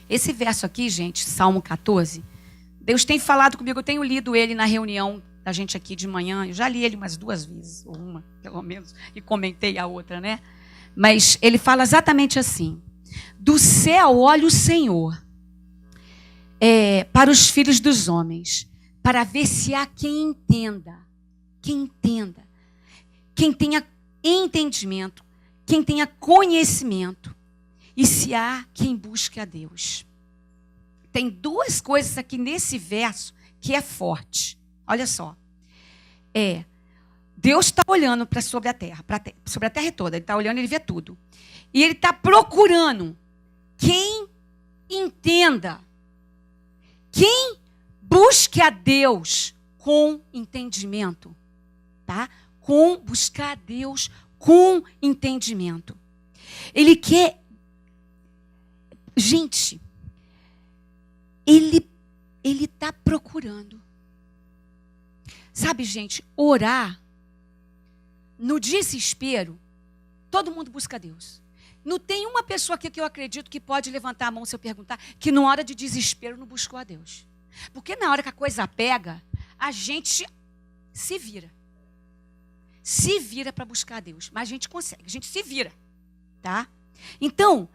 Esse verso aqui, gente, Salmo 14, Deus tem falado comigo, eu tenho lido ele na reunião da gente aqui de manhã, eu já li ele umas 2 vezes, ou uma, pelo menos, e comentei a outra, né? Mas ele fala exatamente assim: do céu olha o Senhor para os filhos dos homens, para ver se há quem entenda, quem tenha entendimento, quem tenha conhecimento, e se há quem busque a Deus. Tem 2 coisas aqui nesse verso que é forte. Olha só. Deus está olhando sobre a terra, sobre a terra toda. Ele está olhando, ele vê tudo. E ele está procurando quem entenda, quem busque a Deus com entendimento, tá? Buscar a Deus com entendimento. Ele quer, gente, ele está procurando. Sabe, gente, orar no desespero, todo mundo busca a Deus. Não tem uma pessoa aqui que eu acredito que pode levantar a mão se eu perguntar que na hora de desespero não buscou a Deus. Porque na hora que a coisa pega, a gente se vira. Se vira para buscar a Deus. Mas a gente consegue, a gente se vira. Tá? Então,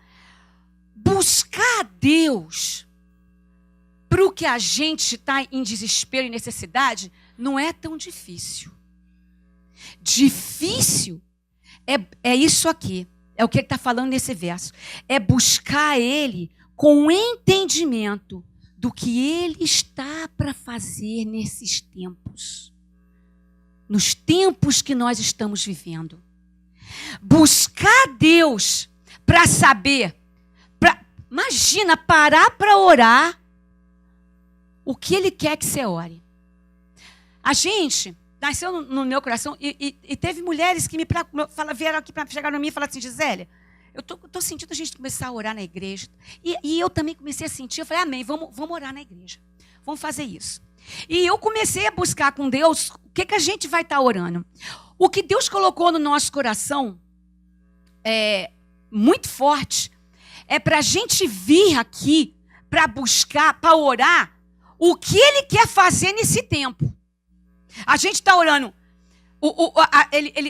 buscar a Deus para o que a gente está em desespero e necessidade não é tão difícil. Difícil é isso aqui. É o que ele está falando nesse verso. É buscar Ele com entendimento do que Ele está para fazer nesses tempos. Nos tempos que nós estamos vivendo. Buscar Deus para saber. Imagina, parar para orar o que Ele quer que você ore. A gente nasceu no meu coração e teve mulheres que vieram aqui para chegar em mim e falaram assim: Gisélia, eu tô sentindo a gente começar a orar na igreja. E eu também comecei a sentir, eu falei: amém, vamos orar na igreja. Vamos fazer isso. E eu comecei a buscar com Deus o que a gente vai estar orando. O que Deus colocou no nosso coração é muito forte. É para a gente vir aqui para buscar, para orar o que Ele quer fazer nesse tempo. A gente está orando.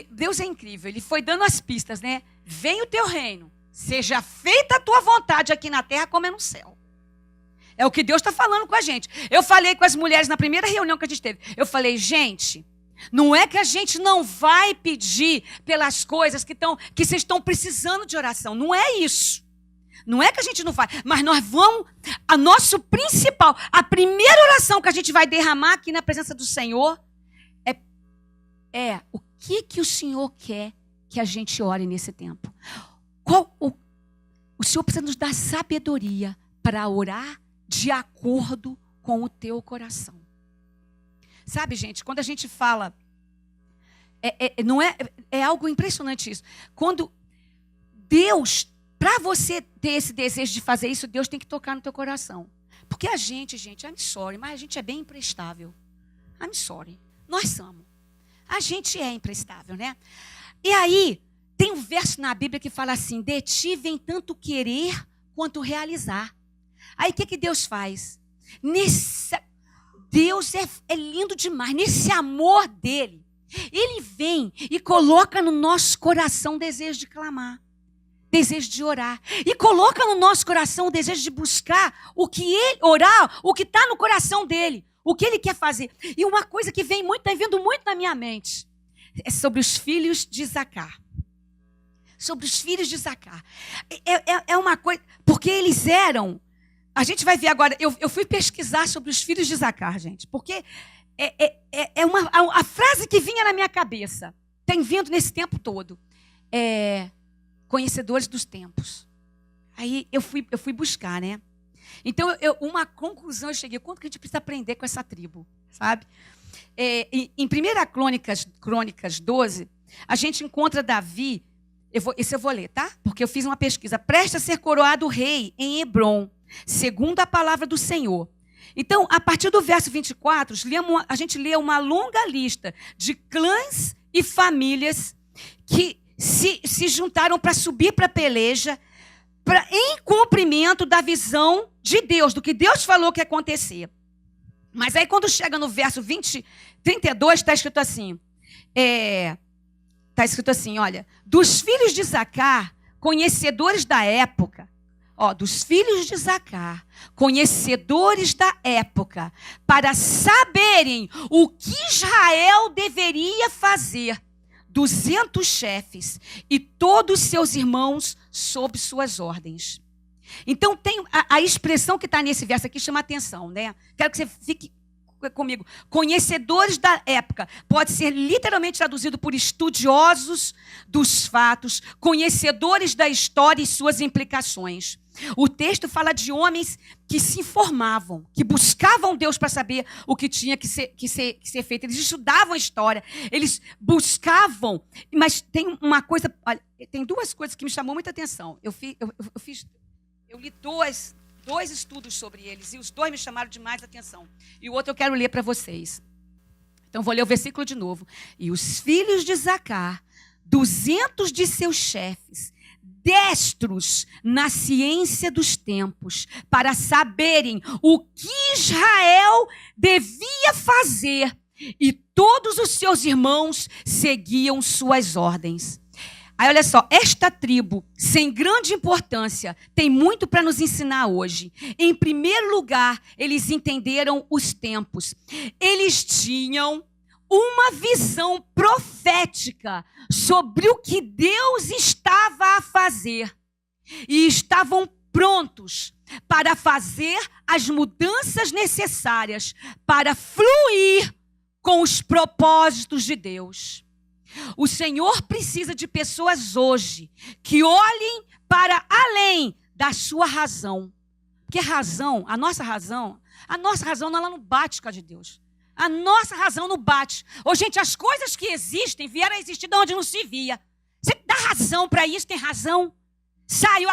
Deus é incrível. Ele foi dando as pistas, né? Venha o teu reino. Seja feita a tua vontade aqui na terra como é no céu. É o que Deus está falando com a gente. Eu falei com as mulheres na primeira reunião que a gente teve. Eu falei: gente, não é que a gente não vai pedir pelas coisas que vocês estão precisando de oração. Não é isso. Não é que a gente não faz. Mas nós vamos... A nosso principal, a primeira oração que a gente vai derramar aqui na presença do Senhor é o que o Senhor quer que a gente ore nesse tempo. O Senhor precisa nos dar sabedoria para orar de acordo com o teu coração. Sabe, gente, quando a gente fala, é algo impressionante isso. Quando Deus, para você ter esse desejo de fazer isso, Deus tem que tocar no teu coração. Porque a gente, I'm sorry, mas a gente é bem imprestável. I'm sorry. Nós somos. A gente é imprestável, né? E aí, tem um verso na Bíblia que fala assim: de ti vem tanto querer quanto realizar. Aí o que Deus faz? Deus é lindo demais. Nesse amor dele, Ele vem e coloca no nosso coração o desejo de clamar, desejo de orar. E coloca no nosso coração o desejo de buscar orar o que está no coração dele. O que Ele quer fazer. E uma coisa que vem vindo muito na minha mente é sobre os filhos de Zacar. Sobre os filhos de Zacar. É uma coisa... Porque eles eram... A gente vai ver agora... Eu fui pesquisar sobre os filhos de Zacar, gente. Porque a frase que vinha na minha cabeça. Tem vindo nesse tempo todo. Conhecedores dos tempos. Aí eu fui buscar, né? Então, uma conclusão eu cheguei: quanto que a gente precisa aprender com essa tribo, sabe? Em 1 Crônicas 12, a gente encontra Davi, esse eu vou ler, tá? Porque eu fiz uma pesquisa. Presta a ser coroado rei em Hebrom, segundo a palavra do Senhor. Então, a partir do verso 24, a gente lê uma longa lista de clãs e famílias que se juntaram para subir para a peleja, em cumprimento da visão de Deus, do que Deus falou que ia acontecer. Mas aí quando chega no verso 32, está escrito assim, olha, dos filhos de Zacar, conhecedores da época, dos filhos de Zacar, conhecedores da época, para saberem o que Israel deveria fazer, 200 chefes e todos seus irmãos sob suas ordens. Então, tem a expressão que está nesse verso aqui chama atenção, né? Quero que você fique comigo. Conhecedores da época. Pode ser literalmente traduzido por estudiosos dos fatos, conhecedores da história e suas implicações. O texto fala de homens que se informavam, que buscavam Deus para saber o que tinha que ser feito. Eles estudavam a história, eles buscavam. Mas tem uma coisa, olha, tem duas coisas que me chamou muita atenção. Eu li dois estudos sobre eles, e os dois me chamaram demais a atenção. E o outro eu quero ler para vocês. Então, vou ler o versículo de novo. E os filhos de Zacar, 200 de seus chefes, destros na ciência dos tempos, para saberem o que Israel devia fazer, e todos os seus irmãos seguiam suas ordens. Aí, olha só, esta tribo, sem grande importância, tem muito para nos ensinar hoje. Em primeiro lugar, eles entenderam os tempos. Eles tinham uma visão profética sobre o que Deus estava a fazer. E estavam prontos para fazer as mudanças necessárias para fluir com os propósitos de Deus. O Senhor precisa de pessoas hoje que olhem para além da sua razão. Porque a nossa razão ela não bate com a de Deus. A nossa razão não bate. Gente, as coisas que existem vieram a existir de onde não se via. Você dá razão para isso? Tem razão? Saiu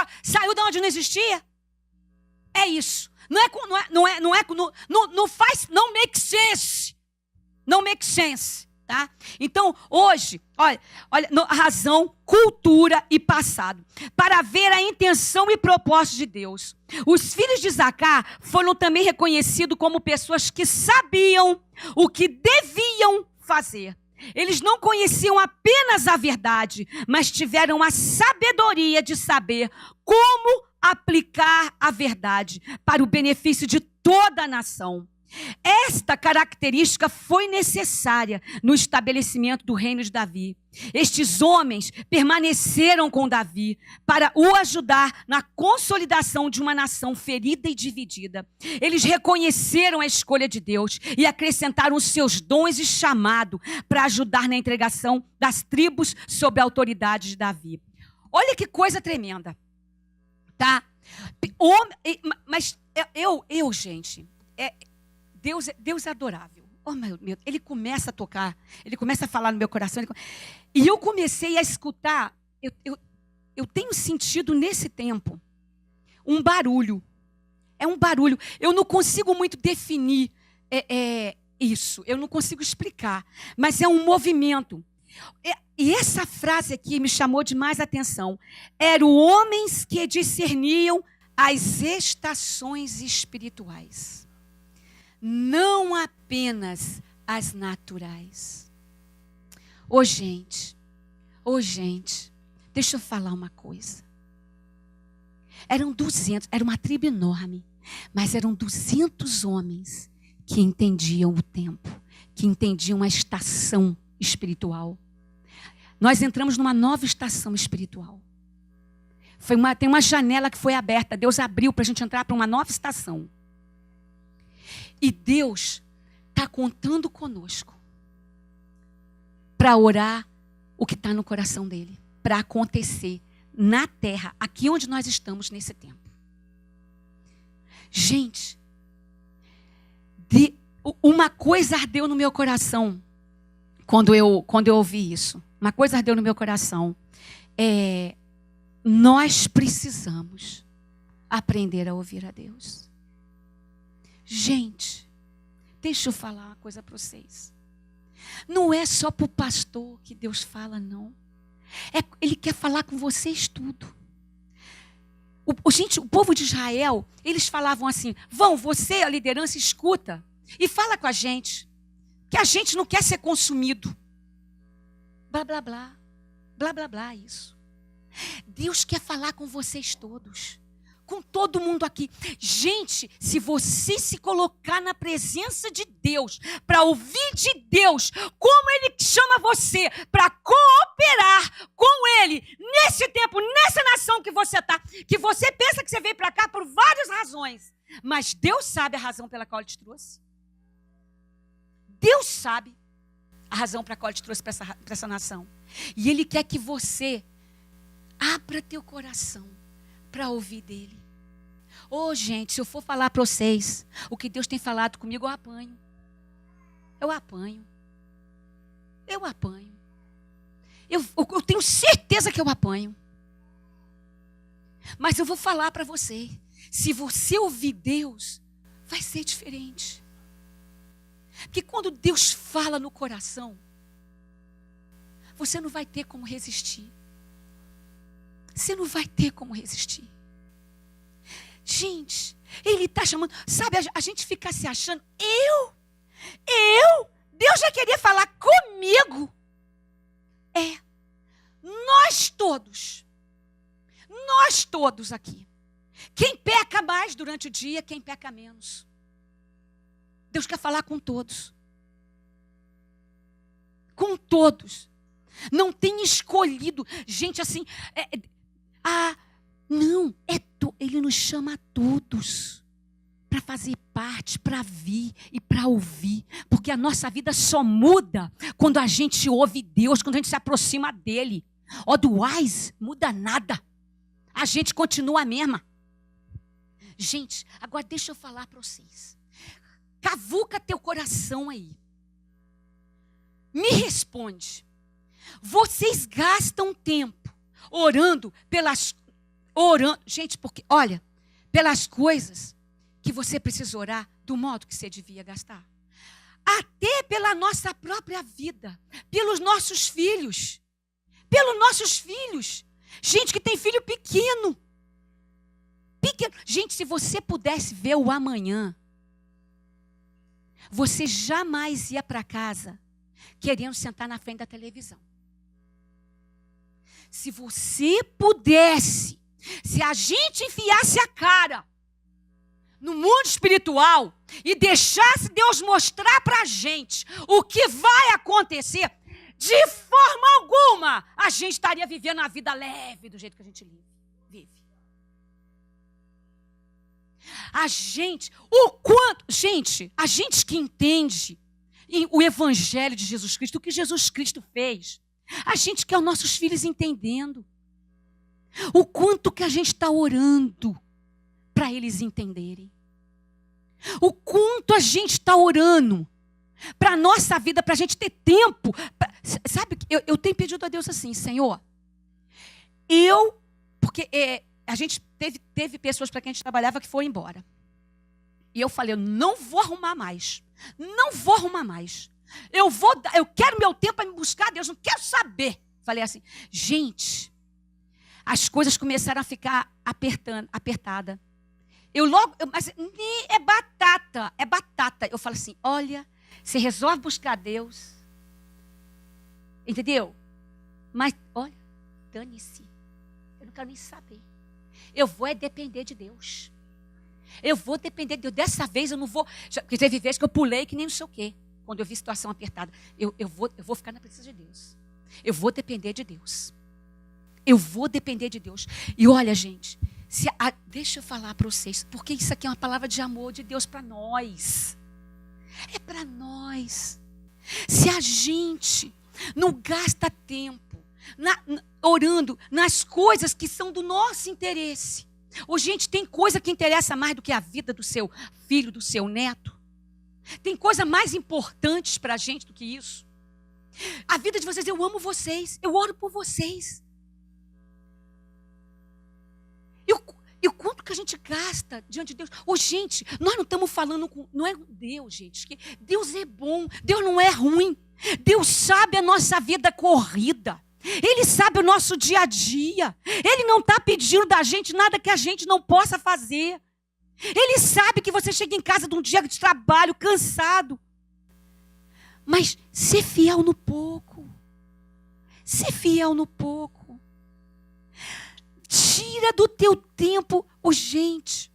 de onde não existia? É isso. Não make sense. Não make sense. Tá? Então, hoje, olha, razão, cultura e passado, para ver a intenção e propósito de Deus. Os filhos de Zacar foram também reconhecidos como pessoas que sabiam o que deviam fazer. Eles não conheciam apenas a verdade, mas tiveram a sabedoria de saber como aplicar a verdade para o benefício de toda a nação. Esta característica foi necessária no estabelecimento do reino de Davi. Estes homens permaneceram com Davi para o ajudar na consolidação de uma nação ferida e dividida. Eles reconheceram a escolha de Deus e acrescentaram os seus dons e chamado para ajudar na entregação das tribos sob a autoridade de Davi. Olha que coisa tremenda, tá? Mas gente, Deus é adorável. Oh, meu Deus, ele começa a tocar, ele começa a falar no meu coração. E eu comecei a escutar, eu tenho sentido nesse tempo um barulho. É um barulho. Eu não consigo muito definir isso, eu não consigo explicar, mas é um movimento. E essa frase aqui me chamou demais a atenção. Eram homens que discerniam as estações espirituais. Não apenas as naturais. Gente, deixa eu falar uma coisa. Eram 200, era uma tribo enorme, mas eram 200 homens que entendiam o tempo, que entendiam a estação espiritual. Nós entramos numa nova estação espiritual. Tem uma janela que foi aberta, Deus abriu para a gente entrar para uma nova estação. E Deus está contando conosco para orar o que está no coração dele, para acontecer na terra, aqui onde nós estamos nesse tempo. Gente, uma coisa ardeu no meu coração quando eu ouvi isso. Uma coisa ardeu no meu coração. Nós precisamos aprender a ouvir a Deus. Gente, deixa eu falar uma coisa para vocês. Não é só para o pastor que Deus fala, não. Ele quer falar com vocês tudo. Gente, o povo de Israel, eles falavam assim, você, a liderança, escuta e fala com a gente, que a gente não quer ser consumido. Blá, blá, blá. Blá, blá, blá, isso. Deus quer falar com vocês todos. Com todo mundo aqui. Gente, se você se colocar na presença de Deus, para ouvir de Deus, como Ele chama você para cooperar com Ele, nesse tempo, nessa nação que você está, que você pensa que você veio para cá por várias razões, mas Deus sabe a razão pela qual Ele te trouxe. Deus sabe a razão pela qual Ele te trouxe para essa nação. E Ele quer que você abra teu coração para ouvir dele. Gente, se eu for falar para vocês o que Deus tem falado comigo, eu apanho. Eu tenho certeza que eu apanho. Mas eu vou falar para você. Se você ouvir Deus, vai ser diferente. Porque quando Deus fala no coração, você não vai ter como resistir. Você não vai ter como resistir. Gente, Ele está chamando. Sabe, a gente fica se achando. Deus já queria falar comigo. Nós todos aqui. Quem peca mais durante o dia, quem peca menos. Deus quer falar com todos. Com todos. Não tem escolhido. Gente, assim, não, Ele nos chama a todos para fazer parte, para vir e para ouvir. Porque a nossa vida só muda quando a gente ouve Deus, quando a gente se aproxima dEle. Otherwise, muda nada. A gente continua a mesma. Gente, agora deixa eu falar para vocês. Cavuca teu coração aí. Me responde. Vocês gastam tempo orando, gente, porque, olha, pelas coisas que você precisa orar do modo que você devia gastar. Até pela nossa própria vida, pelos nossos filhos. Gente que tem filho pequeno. Gente, se você pudesse ver o amanhã, você jamais ia para casa querendo sentar na frente da televisão. Se você pudesse, se a gente enfiasse a cara no mundo espiritual e deixasse Deus mostrar para a gente o que vai acontecer, de forma alguma a gente estaria vivendo a vida leve do jeito que a gente vive. A gente que entende o Evangelho de Jesus Cristo, o que Jesus Cristo fez, a gente quer os nossos filhos entendendo o quanto que a gente está orando para eles entenderem. O quanto a gente está orando para a nossa vida, para a gente ter tempo. Sabe, eu tenho pedido a Deus assim, Senhor, porque a gente teve pessoas para quem a gente trabalhava que foram embora. E eu falei, eu não vou arrumar mais. Eu quero meu tempo para me buscar a Deus, não quero saber. Falei assim, gente, as coisas começaram a ficar apertada. Mas é batata. Eu falo assim, olha, você resolve buscar Deus. Entendeu? Mas, olha, dane-se. Eu não quero nem saber. Eu vou depender de Deus. Dessa vez eu não vou... Porque teve vezes que eu pulei que nem não sei o quê. Quando eu vi situação apertada. Eu vou ficar na presença de Deus. Eu vou depender de Deus. E olha, gente, deixa eu falar para vocês, porque isso aqui é uma palavra de amor de Deus para nós. É para nós. Se a gente não gasta tempo orando nas coisas que são do nosso interesse. Gente, tem coisa que interessa mais do que a vida do seu filho, do seu neto. Tem coisa mais importantes para a gente do que isso. A vida de vocês, eu amo vocês, eu oro por vocês. E o quanto que a gente gasta diante de Deus. Gente, nós não estamos falando não é Deus, gente. Que Deus é bom, Deus não é ruim. Deus sabe a nossa vida corrida. Ele sabe o nosso dia a dia. Ele não está pedindo da gente nada que a gente não possa fazer. Ele sabe que você chega em casa de um dia de trabalho, cansado. Mas ser fiel no pouco. Ser fiel no pouco. Tira do teu tempo urgente.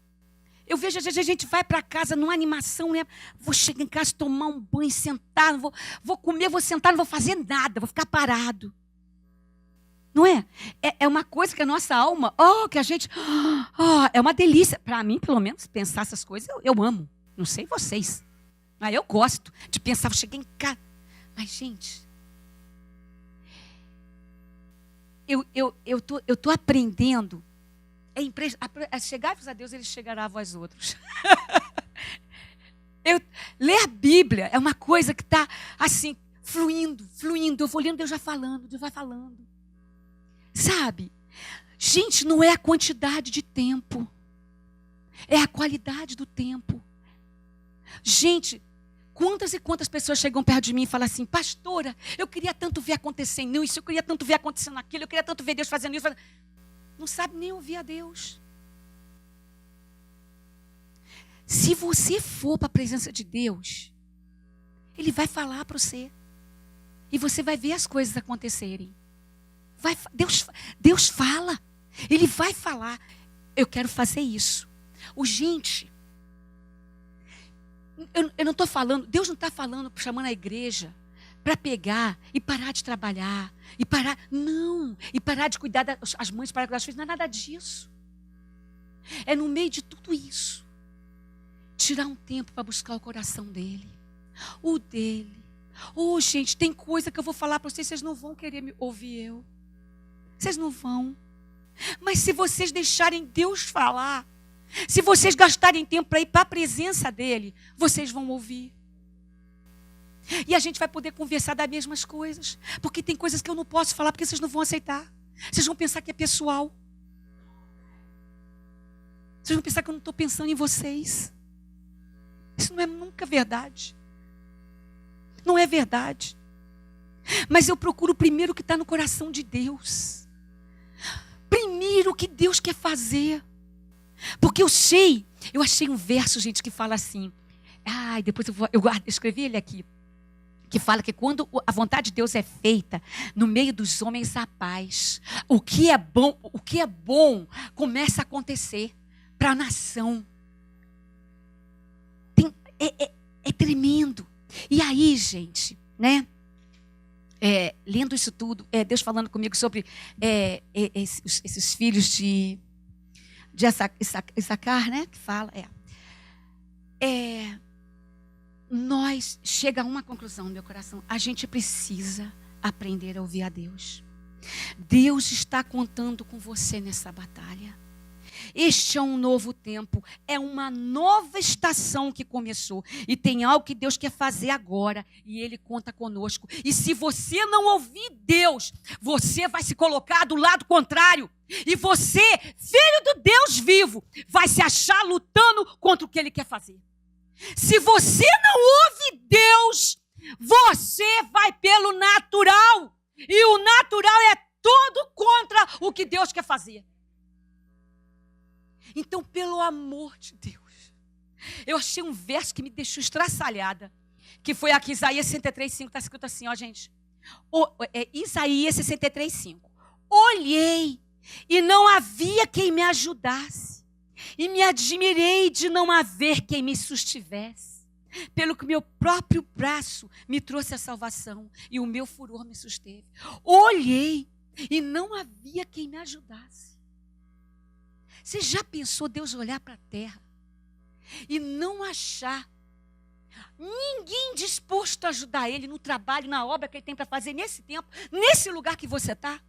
Eu vejo, às vezes, a gente vai para casa numa animação, né? Vou chegar em casa, tomar um banho, sentar, vou comer, vou sentar, não vou fazer nada, vou ficar parado. Não é? É uma coisa que a nossa alma, que a gente, é uma delícia. Para mim, pelo menos, pensar essas coisas, eu amo. Não sei vocês, mas eu gosto de pensar, vou chegar em casa. Mas, gente, eu tô aprendendo. Chegai-vos a Deus, Ele chegará a vós outros. Ler a Bíblia é uma coisa que está assim, fluindo. Eu vou lendo, Deus vai falando. Sabe? Gente, não é a quantidade de tempo. É a qualidade do tempo. Gente, quantas e quantas pessoas chegam perto de mim e falam assim: pastora, eu queria tanto ver acontecendo isso, eu queria tanto ver acontecendo aquilo, eu queria tanto ver Deus fazendo isso. Não sabe nem ouvir a Deus. Se você for para a presença de Deus, Ele vai falar para você. E você vai ver as coisas acontecerem. Deus fala. Ele vai falar. Eu quero fazer isso. Gente, eu não estou falando, Deus não está falando, chamando a igreja para pegar e parar de trabalhar. E parar de cuidar as mães, parar de cuidar das filhas. Não é nada disso. É no meio de tudo isso. Tirar um tempo para buscar o coração dele. O dele. Gente, tem coisa que eu vou falar para vocês não vão querer me ouvir eu. Vocês não vão. Mas se vocês deixarem Deus falar, se vocês gastarem tempo para ir para a presença dele, vocês vão ouvir. E a gente vai poder conversar das mesmas coisas. Porque tem coisas que eu não posso falar porque vocês não vão aceitar. Vocês vão pensar que é pessoal. Vocês vão pensar que eu não estou pensando em vocês. Isso não é nunca verdade. Não é verdade. Mas eu procuro primeiro o que está no coração de Deus. Primeiro o que Deus quer fazer. Porque eu achei um verso, gente, que fala assim. Depois eu escrevi ele aqui. Que fala que quando a vontade de Deus é feita, no meio dos homens há paz. O que é bom começa a acontecer para a nação. É tremendo. E aí, gente, né? Lendo isso tudo, Deus falando comigo sobre esses filhos de Issacar, né? Que fala, nós chega a uma conclusão no meu coração. A gente precisa aprender a ouvir a Deus. Deus está contando com você nessa batalha. Este é um novo tempo, é uma nova estação que começou. E tem algo que Deus quer fazer agora. E Ele conta conosco. E se você não ouvir Deus, você vai se colocar do lado contrário. E você, filho do Deus vivo, vai se achar lutando contra o que Ele quer fazer. Se você não ouve Deus, você vai pelo natural. E o natural é todo contra o que Deus quer fazer. Então, pelo amor de Deus, eu achei um verso que me deixou estraçalhada, que foi aqui, Isaías 63:5, está escrito assim, gente. Isaías 63:5. Olhei e não havia quem me ajudasse, e me admirei de não haver quem me sustivesse, pelo que meu próprio braço me trouxe a salvação, e o meu furor me susteve. Olhei e não havia quem me ajudasse. Você já pensou Deus olhar para a terra e não achar ninguém disposto a ajudar Ele no trabalho, na obra que Ele tem para fazer nesse tempo, nesse lugar que você está?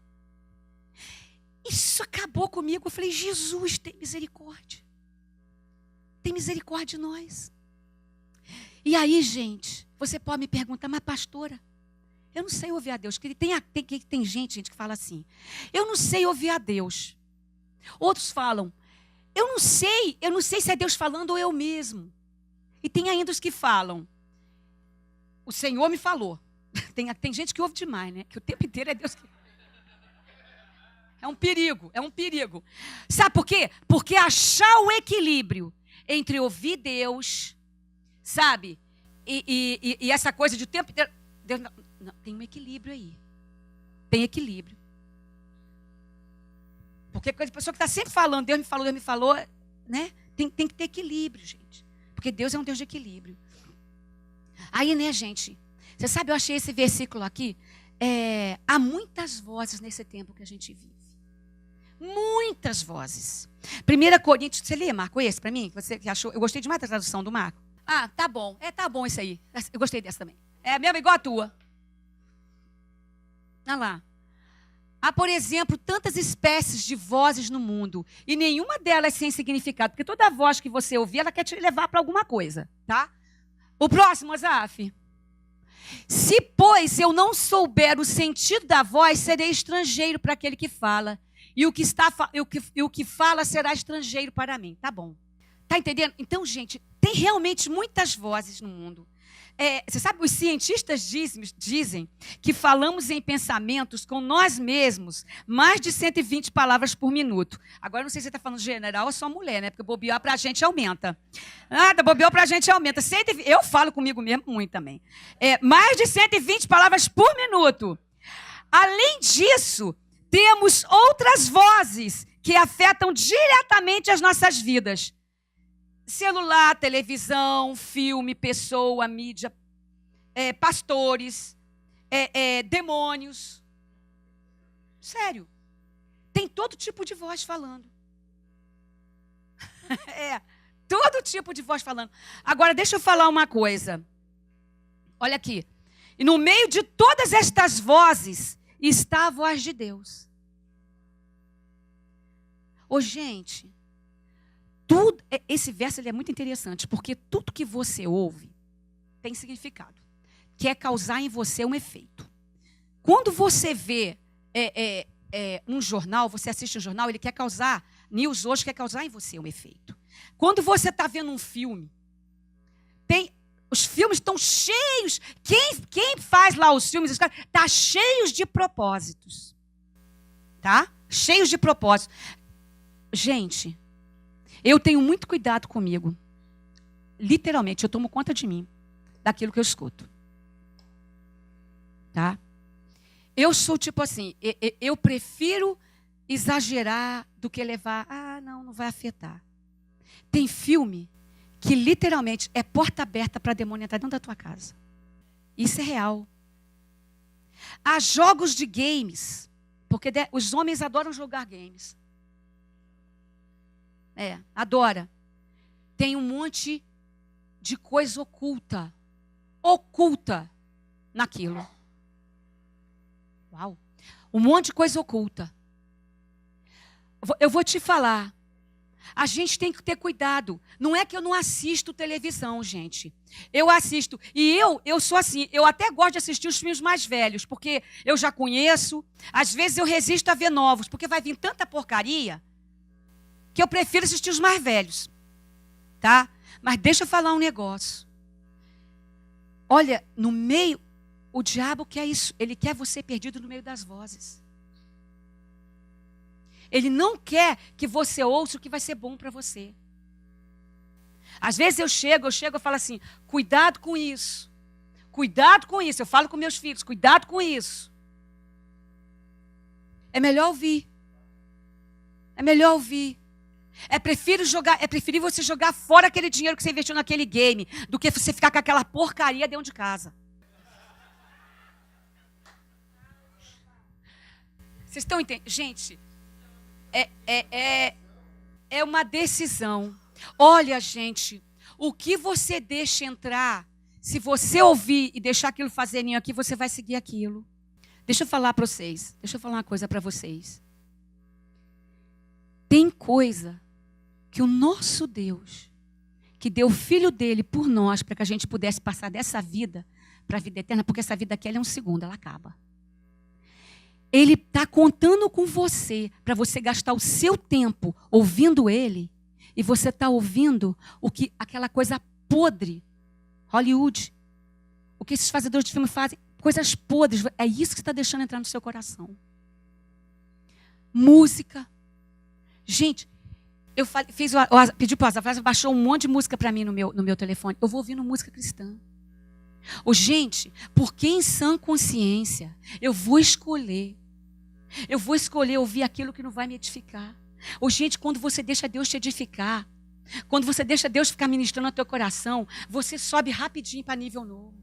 Isso acabou comigo. Eu falei, Jesus, tem misericórdia. Tem misericórdia de nós. E aí, gente, você pode me perguntar, mas pastora, eu não sei ouvir a Deus. Tem gente que fala assim, eu não sei ouvir a Deus. Outros falam, eu não sei se é Deus falando ou eu mesmo. E tem ainda os que falam, o Senhor me falou. Tem gente que ouve demais, né? Que o tempo inteiro é Deus que... É um perigo, é um perigo. Sabe por quê? Porque achar o equilíbrio entre ouvir Deus, sabe? E essa coisa de o tempo inteiro. Deus, não, tem um equilíbrio aí. Tem equilíbrio. Porque a pessoa que está sempre falando, Deus me falou, né? Tem que ter equilíbrio, gente. Porque Deus é um Deus de equilíbrio. Aí, né, gente? Você sabe, eu achei esse versículo aqui. Há muitas vozes nesse tempo que a gente vive. Muitas vozes. 1 Coríntios, você lê, Marco, esse para mim? Você que achou? Eu gostei demais da tradução do Marco. Ah, tá bom. Tá bom isso aí. Eu gostei dessa também. É mesmo igual a tua. Olha lá. Há, por exemplo, tantas espécies de vozes no mundo e nenhuma delas sem significado, porque toda voz que você ouvir, ela quer te levar para alguma coisa, tá? O próximo, Azaf. Se, pois, eu não souber o sentido da voz, serei estrangeiro para aquele que fala, e o que fala será estrangeiro para mim. Tá bom. Tá entendendo? Então, gente, tem realmente muitas vozes no mundo. Você sabe, os cientistas dizem que falamos em pensamentos com nós mesmos mais de 120 palavras por minuto. Agora, não sei se você está falando general ou só mulher, né? Porque bobear para a gente aumenta. Bobear para a gente aumenta. Eu falo comigo mesmo muito também. Mais de 120 palavras por minuto. Além disso, temos outras vozes que afetam diretamente as nossas vidas. Celular, televisão, filme, pessoa, mídia, pastores, demônios. Sério. Tem todo tipo de voz falando. Todo tipo de voz falando. Agora, deixa eu falar uma coisa. Olha aqui. E no meio de todas estas vozes está a voz de Deus. Gente... Esse verso ele é muito interessante, porque tudo que você ouve tem significado. Quer causar em você um efeito. Quando você vê um jornal, você assiste um jornal, ele quer causar, news hoje quer causar em você um efeito. Quando você está vendo um filme, os filmes estão cheios, quem faz lá os filmes, está cheios de propósitos. Tá? Cheios de propósitos. Gente... Eu tenho muito cuidado comigo. Literalmente, eu tomo conta de mim, daquilo que eu escuto. Tá? Eu sou tipo assim, eu prefiro exagerar do que levar, não vai afetar. Tem filme que literalmente é porta aberta para demônio entrar dentro da tua casa. Isso é real. Há jogos de games, porque os homens adoram jogar games. Adora. Tem um monte de coisa oculta naquilo. Uau. Um monte de coisa oculta. Eu vou te falar. A gente tem que ter cuidado. Não é que eu não assisto televisão, gente. Eu assisto. E eu sou assim. Eu até gosto de assistir os filmes mais velhos, porque eu já conheço. Às vezes eu resisto a ver novos, porque vai vir tanta porcaria que eu prefiro assistir os mais velhos, tá? Mas deixa eu falar um negócio. Olha, no meio, o diabo quer isso. Ele quer você perdido no meio das vozes. Ele não quer que você ouça o que vai ser bom para você. Às vezes eu chego e falo assim, cuidado com isso. Cuidado com isso. Eu falo com meus filhos, cuidado com isso. É melhor ouvir. É melhor ouvir. É preferir você jogar fora aquele dinheiro que você investiu naquele game do que você ficar com aquela porcaria dentro de casa. Vocês estão entendendo? Gente, é uma decisão. Olha, gente, o que você deixa entrar, se você ouvir e deixar aquilo fazer ninho aqui, você vai seguir aquilo. Deixa eu falar para vocês. Deixa eu falar uma coisa para vocês. Tem coisa que o nosso Deus, que deu o Filho dele por nós, para que a gente pudesse passar dessa vida para a vida eterna, porque essa vida aqui ela é um segundo, ela acaba. Ele está contando com você, para você gastar o seu tempo ouvindo ele, e você está ouvindo aquela coisa podre, Hollywood, o que esses fazedores de filme fazem, coisas podres, é isso que você está deixando entrar no seu coração. música. Gente, eu pedi para o Azafrás, baixou um monte de música para mim no meu telefone. Eu vou ouvindo música cristã. Gente, porque em sã consciência eu vou escolher ouvir aquilo que não vai me edificar. Gente, quando você deixa Deus te edificar, quando você deixa Deus ficar ministrando no teu coração, você sobe rapidinho para nível novo.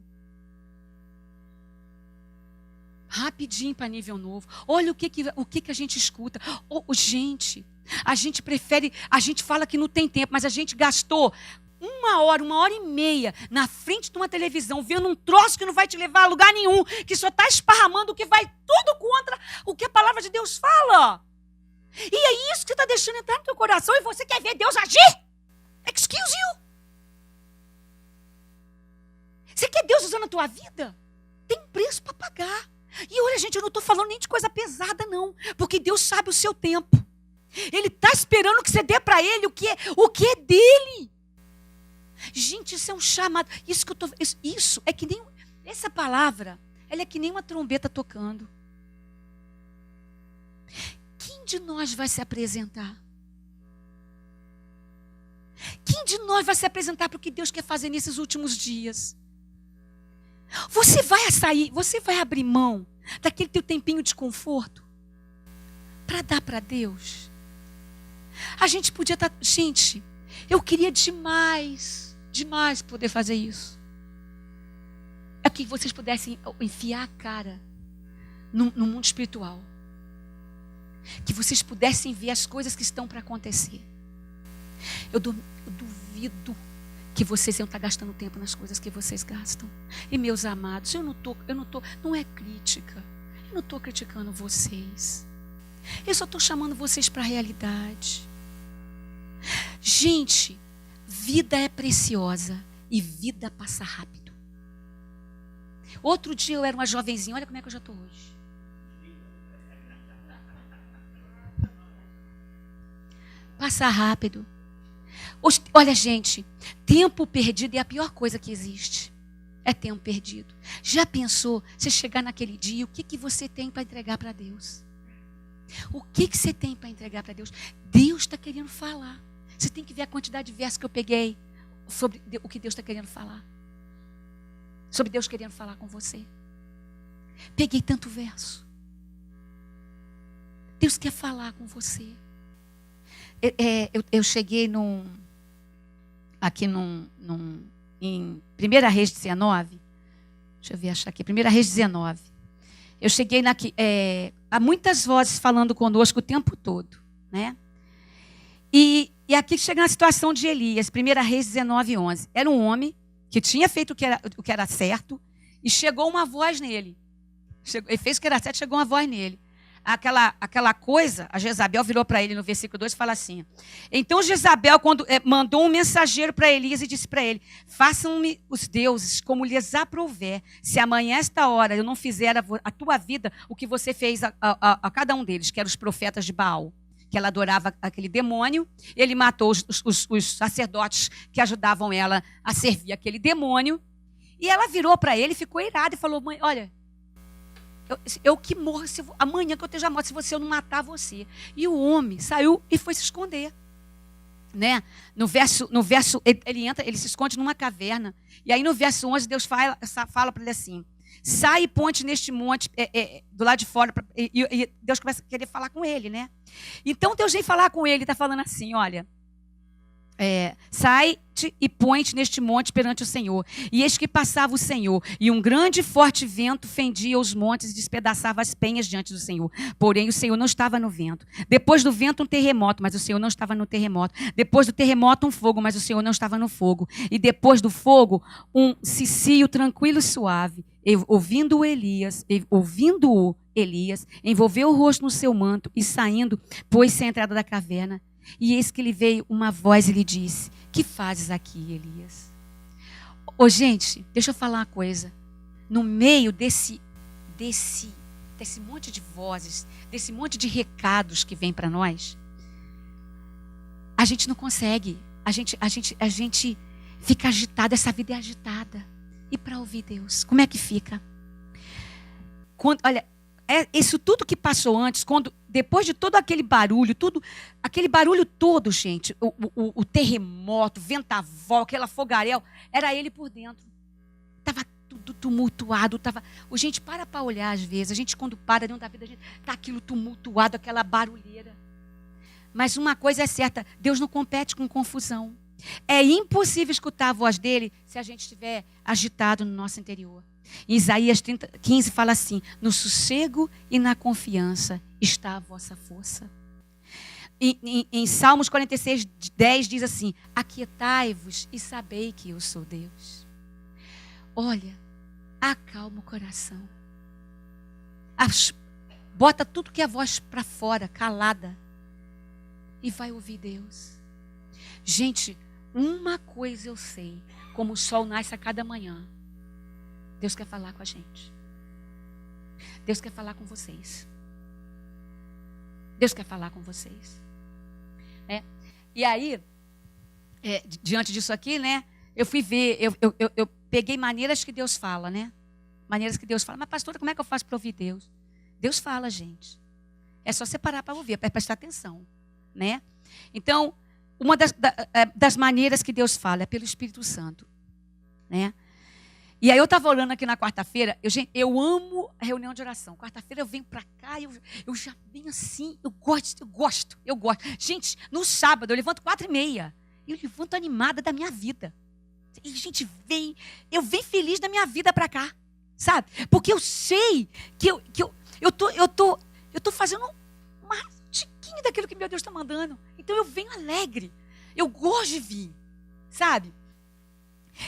Rapidinho para nível novo. Olha o que a gente escuta. Gente, a gente prefere, a gente fala que não tem tempo, mas a gente gastou 1 hora, 1 hora e meia na frente de uma televisão, vendo um troço que não vai te levar a lugar nenhum, que só está esparramando o que vai tudo contra o que a palavra de Deus fala. E é isso que está deixando entrar no teu coração e você quer ver Deus agir? Excuse you. Você quer Deus usando a tua vida? Tem preço para pagar. E olha, gente, eu não estou falando nem de coisa pesada, não. Porque Deus sabe o seu tempo. Ele está esperando que você dê para Ele o que é dele. Gente, isso é um chamado. Isso é que nem... Essa palavra, ela é que nem uma trombeta tocando. Quem de nós vai se apresentar? Quem de nós vai se apresentar para o que Deus quer fazer nesses últimos dias? Você vai abrir mão daquele teu tempinho de conforto para dar para Deus? A gente podia estar... Gente, eu queria demais poder fazer isso. É que vocês pudessem enfiar a cara no mundo espiritual. Que vocês pudessem ver as coisas que estão para acontecer. Eu duvido que vocês iam estar gastando tempo nas coisas que vocês gastam. E meus amados, não é crítica. Eu não estou criticando vocês. Eu só estou chamando vocês para a realidade. Gente, vida é preciosa e vida passa rápido. Outro dia eu era uma jovenzinha, olha como é que eu já estou hoje. Passa rápido. Olha, gente, tempo perdido é a pior coisa que existe. É tempo perdido. Já pensou, você chegar naquele dia, o que você tem para entregar para Deus? O que você tem para entregar para Deus? Deus está querendo falar. Você tem que ver a quantidade de versos que eu peguei sobre o que Deus está querendo falar. Sobre Deus querendo falar com você. Peguei tanto verso. Deus quer falar com você. Eu cheguei em 1 Reis 19. Deixa eu ver, achar aqui. 1 Reis 19. Eu cheguei há muitas vozes falando conosco o tempo todo, né? E aqui chega na situação de Elias, 1 Reis 19, 11. Era um homem que tinha feito o que era certo e chegou uma voz nele. Ele fez o que era certo, chegou uma voz nele. Aquela coisa, a Jezabel virou para ele no versículo 2 e fala assim: então Jezabel mandou um mensageiro para Elias e disse para ele: façam-me os deuses como lhes aprouver, se amanhã esta hora eu não fizer a tua vida o que você fez a cada um deles, que eram os profetas de Baal, que ela adorava aquele demônio. Ele matou os sacerdotes que ajudavam ela a servir aquele demônio. E ela virou para ele, ficou irada e falou: mãe, olha, eu que morro amanhã que eu esteja morto, se eu não matar você. E o homem saiu e foi se esconder, né? No verso ele entra, ele se esconde numa caverna. E aí no verso 11 Deus fala para ele assim: sai e ponte neste monte do lado de fora. E Deus começa a querer falar com ele, né? Então Deus vem falar com ele, está falando assim: olha, sai-te e põe-te neste monte perante o Senhor. E eis que passava o Senhor, e um grande e forte vento fendia os montes e despedaçava as penhas diante do Senhor. Porém, o Senhor não estava no vento. Depois do vento, um terremoto, mas o Senhor não estava no terremoto. Depois do terremoto, um fogo, mas o Senhor não estava no fogo. E depois do fogo, um cicio tranquilo e suave. Ouvindo-o, Elias, envolveu o rosto no seu manto e saindo, pôs-se à entrada da caverna. E eis que lhe veio uma voz e lhe disse: que fazes aqui, Elias? Gente, deixa eu falar uma coisa. No meio desse monte de vozes, desse monte de recados que vem para nós, a gente não consegue. A gente fica agitado, essa vida é agitada. E para ouvir Deus, como é que fica? Olha, isso tudo que passou antes, quando depois de todo aquele barulho, aquele barulho todo, gente, o terremoto, vendaval, aquela fogaréu, era ele por dentro. Estava tudo tumultuado. Gente, para olhar às vezes. A gente, quando para dentro da vida, a gente está aquilo tumultuado, aquela barulheira. Mas uma coisa é certa, Deus não compete com confusão. É impossível escutar a voz dele se a gente estiver agitado no nosso interior. Em Isaías 15 fala assim: no sossego e na confiança está a vossa força. Em Salmos 46, 10 diz assim: aquietai-vos e sabei que eu sou Deus. Olha, acalma o coração. Bota tudo que é voz para fora, calada. E vai ouvir Deus. Gente, uma coisa eu sei: como o sol nasce a cada manhã, Deus quer falar com a gente. Deus quer falar com vocês. Deus quer falar com vocês. E aí, diante disso aqui, né? Eu fui ver, eu peguei maneiras que Deus fala, né? Maneiras que Deus fala. Mas, pastora, como é que eu faço para ouvir Deus? Deus fala, gente. É só separar para ouvir, para prestar atenção, né? Então, uma das maneiras que Deus fala é pelo Espírito Santo, né? E aí eu estava orando aqui na quarta-feira. Eu amo a reunião de oração. Quarta-feira eu venho para cá, eu já venho assim, eu gosto. Gente, no sábado eu levanto 4h30. Eu levanto animada da minha vida. E a gente eu venho feliz da minha vida para cá, sabe? Porque eu sei que eu tô fazendo uma tiquinha daquilo que meu Deus está mandando. Então eu venho alegre. Eu gosto de vir, sabe?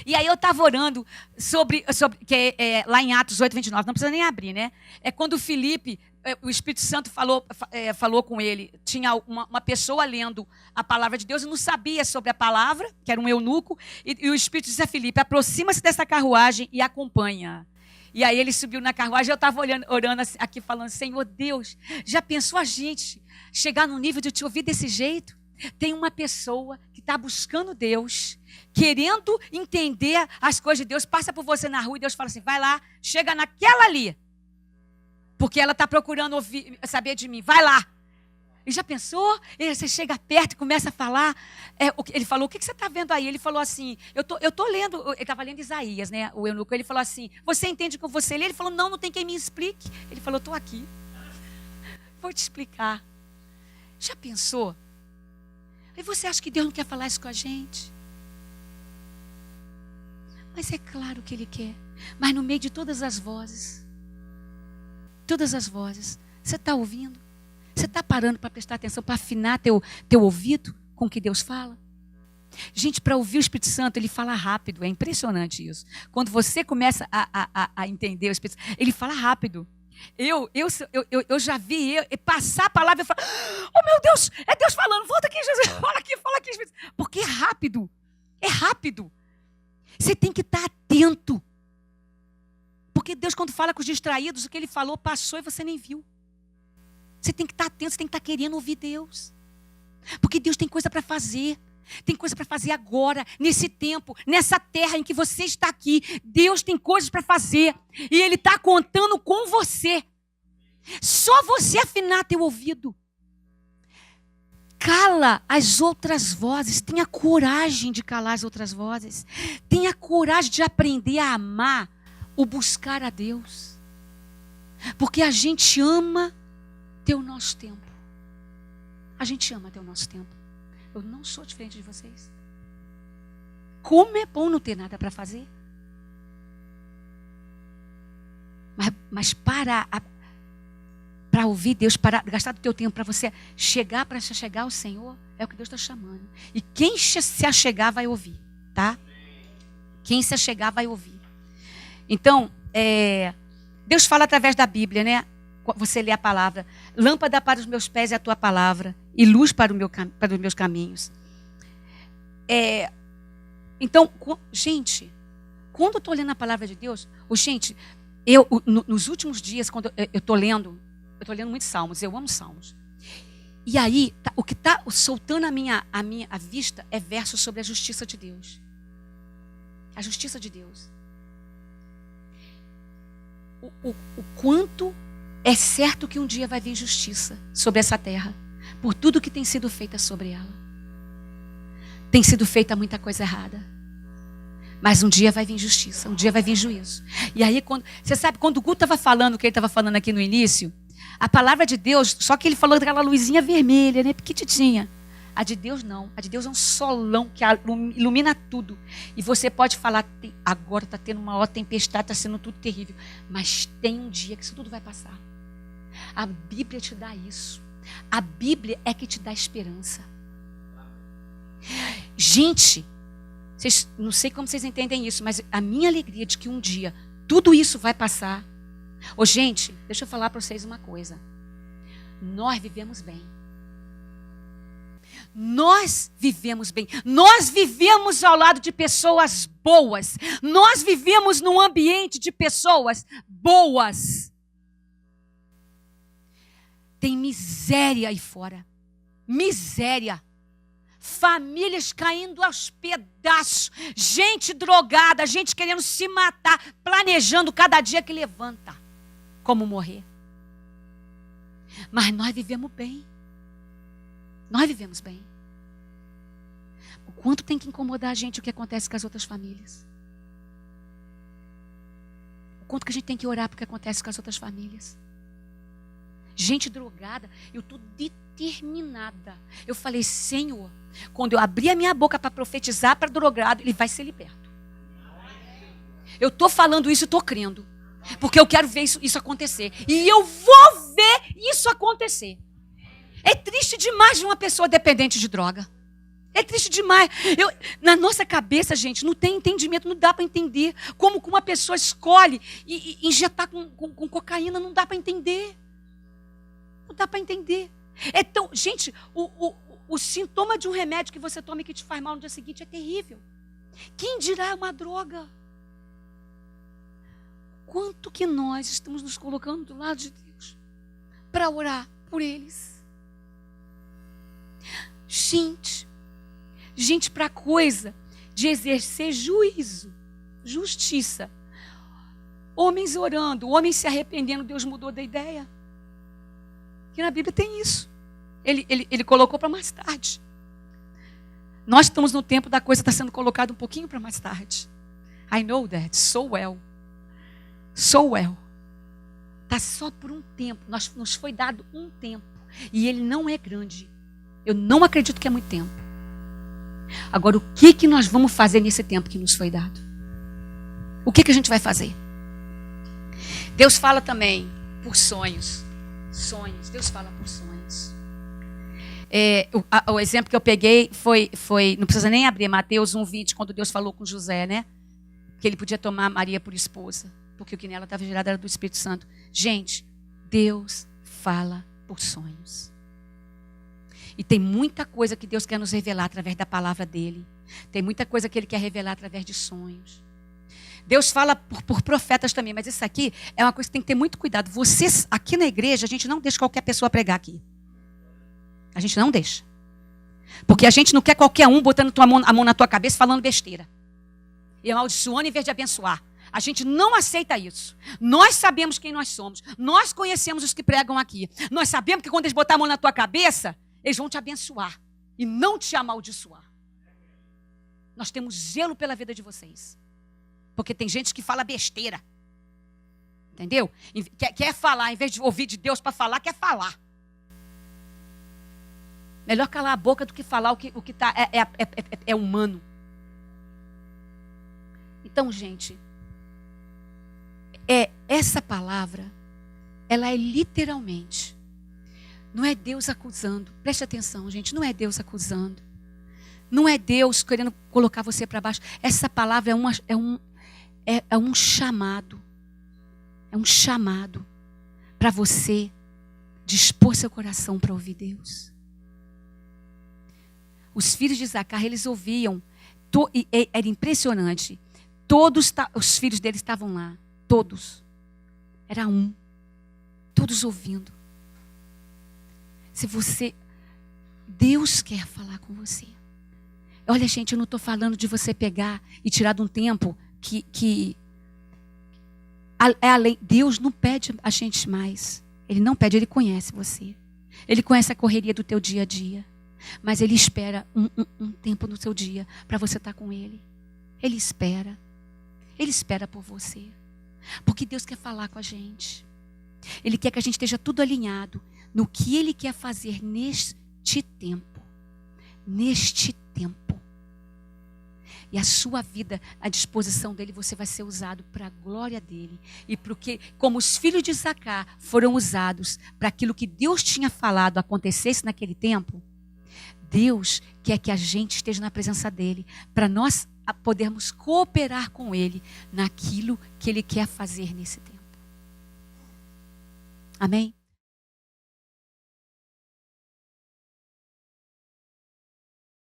E aí eu estava orando sobre que lá em Atos 8:29, não precisa nem abrir, né? É quando o Filipe, o Espírito Santo falou com ele. Tinha uma pessoa lendo a palavra de Deus e não sabia sobre a palavra, que era um eunuco, e o Espírito disse a Filipe: aproxima-se dessa carruagem e acompanha. E aí ele subiu na carruagem. Eu estava orando aqui, falando: Senhor Deus, já pensou a gente chegar no nível de te ouvir desse jeito? Tem uma pessoa que está buscando Deus, querendo entender as coisas de Deus, passa por você na rua e Deus fala assim: vai lá, chega naquela ali, porque ela está procurando saber de mim, vai lá. E já pensou? Você chega perto e começa a falar. Ele falou: o que você está vendo aí? Ele falou assim: eu tô lendo. Ele estava lendo Isaías, né? O eunuco. Ele falou assim: você entende com você lê? Ele falou: não tem quem me explique. Ele falou: estou aqui, vou te explicar. Já pensou? E você acha que Deus não quer falar isso com a gente? Mas é claro que Ele quer. Mas no meio de todas as vozes, você está ouvindo? Você está parando para prestar atenção, para afinar teu ouvido com o que Deus fala? Gente, para ouvir o Espírito Santo, Ele fala rápido. É impressionante isso. Quando você começa a entender o Espírito Santo, Ele fala rápido. Eu já vi passar a palavra e falar: oh meu Deus, é Deus falando, volta aqui, Jesus, fala aqui, Espírito. Porque é rápido. Você tem que estar atento. Porque Deus, quando fala com os distraídos, o que Ele falou passou e você nem viu. Você tem que estar atento, você tem que estar querendo ouvir Deus. Porque Deus tem coisa para fazer. Tem coisa para fazer agora, nesse tempo, nessa terra em que você está aqui. Deus tem coisas para fazer. E Ele está contando com você. Só você afinar teu ouvido. Cala as outras vozes. Tenha coragem de calar as outras vozes. Tenha coragem de aprender a amar o buscar a Deus. Porque a gente ama ter o nosso tempo. A gente ama ter o nosso tempo. Eu não sou diferente de vocês. Como é bom não ter nada para fazer. Mas para ouvir Deus, para gastar o teu tempo para você chegar ao Senhor, é o que Deus está chamando. E quem se achegar vai ouvir, tá? Quem se achegar vai ouvir. Então, Deus fala através da Bíblia, né? Você lê a palavra: lâmpada para os meus pés é a tua palavra e luz para os meus caminhos. Então, gente, quando eu estou lendo a palavra de Deus, nos últimos dias, quando eu estou lendo muitos salmos, eu amo salmos. E aí, o que está soltando a minha vista é versos sobre a justiça de Deus. A justiça de Deus. O quanto É certo que um dia vai vir justiça sobre essa terra, por tudo que tem sido feita sobre ela. Tem sido feita muita coisa errada. Mas um dia vai vir justiça, um dia vai vir juízo. E aí, você sabe, quando o Gu estava falando o que ele estava falando aqui no início, a palavra de Deus, só que ele falou daquela luzinha vermelha, né, pequititinha. A de Deus não. A de Deus é um solão que ilumina tudo. E você pode falar, agora está tendo uma tempestade, está sendo tudo terrível. Mas tem um dia que isso tudo vai passar. A Bíblia te dá isso. A Bíblia é que te dá esperança. Gente, não sei como vocês entendem isso, mas a minha alegria de que um dia tudo isso vai passar. Ô, gente, deixa eu falar para vocês uma coisa. Nós vivemos bem. Nós vivemos bem. Nós vivemos ao lado de pessoas boas. Nós vivemos num ambiente de pessoas boas. Tem miséria aí fora. Miséria. Famílias caindo aos pedaços. Gente drogada, gente querendo se matar, planejando cada dia que levanta como morrer. Mas nós vivemos bem. Nós vivemos bem. O quanto tem que incomodar a gente o que acontece com as outras famílias? O quanto que a gente tem que orar porque acontece com as outras famílias? Gente drogada, eu estou determinada. Eu falei, Senhor, quando eu abrir a minha boca para profetizar para drogado, ele vai ser liberto. Eu estou falando isso e estou crendo. Porque eu quero ver isso acontecer. E eu vou ver isso acontecer. É triste demais ver uma pessoa dependente de droga. É triste demais. Na nossa cabeça, gente, não tem entendimento, não dá para entender. Como uma pessoa escolhe e injetar com cocaína, não dá para entender. Não dá para entender. Então, gente, o sintoma de um remédio que você toma e que te faz mal no dia seguinte é terrível. Quem dirá uma droga? Quanto que nós estamos nos colocando do lado de Deus para orar por eles? Gente para coisa de exercer juízo, justiça. Homens orando, homens se arrependendo, Deus mudou da ideia. Que na Bíblia tem isso. Ele colocou para mais tarde. Nós estamos no tempo da coisa está sendo colocada um pouquinho para mais tarde. I know that so well. So well. Está só por um tempo. Nos foi dado um tempo. E ele não é grande. Eu não acredito que é muito tempo. Agora, o que nós vamos fazer nesse tempo que nos foi dado? O que a gente vai fazer? Deus fala também por sonhos. Sonhos. Deus fala por sonhos. O exemplo que eu peguei foi, não precisa nem abrir, Mateus 1:20, quando Deus falou com José, né? Que ele podia tomar Maria por esposa, porque o que nela estava gerado era do Espírito Santo. Gente, Deus fala por sonhos. E tem muita coisa que Deus quer nos revelar através da palavra dele. Tem muita coisa que ele quer revelar através de sonhos. Deus fala por profetas também, mas isso aqui é uma coisa que tem que ter muito cuidado. Vocês, aqui na igreja, a gente não deixa qualquer pessoa pregar aqui. A gente não deixa. Porque a gente não quer qualquer um botando a mão na tua cabeça falando besteira. E amaldiçoando em vez de abençoar. A gente não aceita isso. Nós sabemos quem nós somos. Nós conhecemos os que pregam aqui. Nós sabemos que quando eles botarem a mão na tua cabeça, eles vão te abençoar e não te amaldiçoar. Nós temos zelo pela vida de vocês. Porque tem gente que fala besteira. Entendeu? Quer falar, em vez de ouvir de Deus para falar, quer falar. Melhor calar a boca do que falar o que é humano. Então, gente, essa palavra, ela é literalmente, não é Deus acusando. Preste atenção, gente, não é Deus acusando. Não é Deus querendo colocar você para baixo. Essa palavra é um chamado. É um chamado para você dispor seu coração para ouvir Deus. Os filhos de Zacar, eles ouviam. Era impressionante. Todos os filhos deles estavam lá. Todos. Era um. Todos ouvindo. Se você... Deus quer falar com você. Olha, gente, eu não estou falando de você pegar e tirar de um tempo que é além. Deus não pede a gente mais. Ele não pede, ele conhece você. Ele conhece a correria do teu dia a dia. Mas ele espera um tempo no seu dia para você estar com ele. Ele espera. Ele espera por você. Porque Deus quer falar com a gente. Ele quer que a gente esteja tudo alinhado no que Ele quer fazer neste tempo. Neste tempo. E a sua vida, à disposição dEle, você vai ser usado para a glória dEle. E porque, como os filhos de Zacar foram usados para aquilo que Deus tinha falado acontecesse naquele tempo, Deus quer que a gente esteja na presença dEle, para nós podermos cooperar com Ele naquilo que Ele quer fazer nesse tempo. Amém?